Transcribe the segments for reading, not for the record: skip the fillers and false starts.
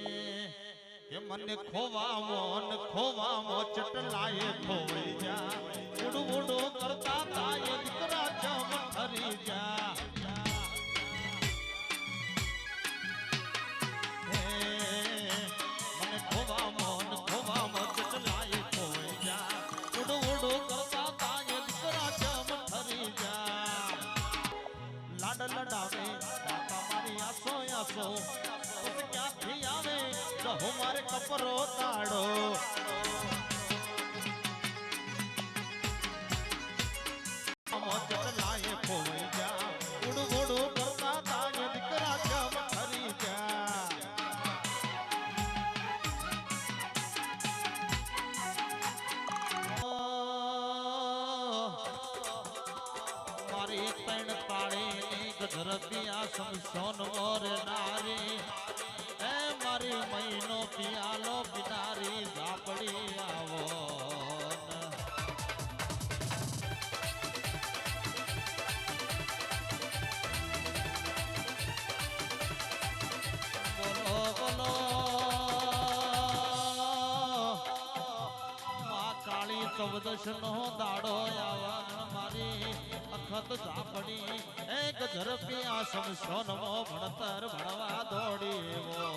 કે મને ખોવામાં ચટલાએ ખોવાઈ જા ઉડું ઉડું કરતા તાય દીકરા જમ ઠરી જા મને ખોવામાં ચટલાએ ખોવાઈ જા ઉડું ઉડું કરતા તાય દીકરા જમ ઠરી જા લાડ લડાવે દાતા મારી આસો આસો ક્યાંથી આવે કહો મારે કપરો તાડો ચટલાએ ખોવાઈ જા ઉડું ઉડું કરતા તાય દીકરા જમ ઠરી જા મારી તણ તાળીની ગધરતિયા સમસોન મોર નારી એ મારી મહિનો પિયાલો પિનારી ઝાપડી આવો બોલો બોલો માં કાળી ચૌદશ નો દાડો આવા મારી અખત ઝાપડી એક ઝરપી આ સમસોનમો ભણતર ભણવા દોડીવો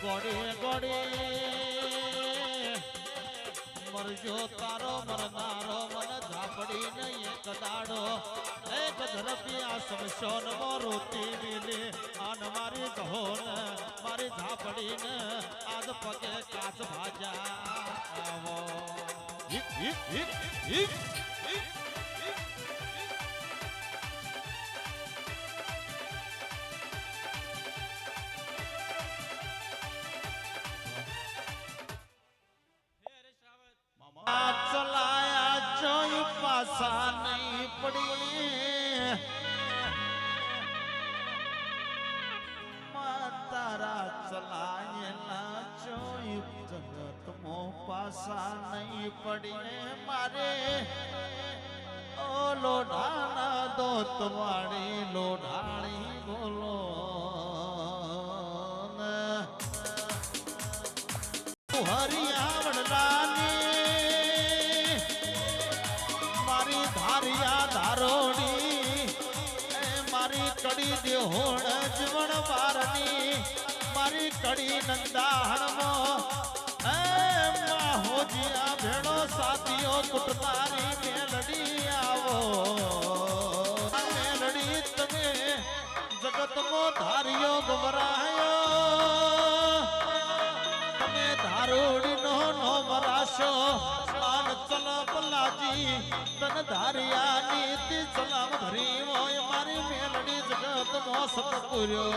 ગોડી ગોડી મરજો તારો મરનારો મન ઝાપડીને એક દાડો એક ઝરપી આ સમસોનમો રોતી મિલે આન મારી ગહોન મારી ઝાપડીને આજ પગે કાચ ભાજા આવો હિક હિક હિક હિક ચલાયા જોઈ પાસા નહીં પડી તારા ચલાયેલા જોઈ જગત મો પાસા નહીં પડી મારે ઓ લોઢાના દોત વાળી લોઢાણી બોલો હરિયાવડલાની મારી ધારિયા ધારોડી મારી કડી દેહોણ જીવન બારની મારી કડી નંદાહણમો હોજીયા ભેણો સાથીઓ કુટનારી મેલડી આવો મેલડી તમે જગતમો ધારિયો ગવરાયો તમે ધારોડી નો મરાશો આન ચલ પલ્લાજી તન ધારિયા નીતિ ચલામ ધરી હોય મારી મેલડી જગત મો સતપુર્યો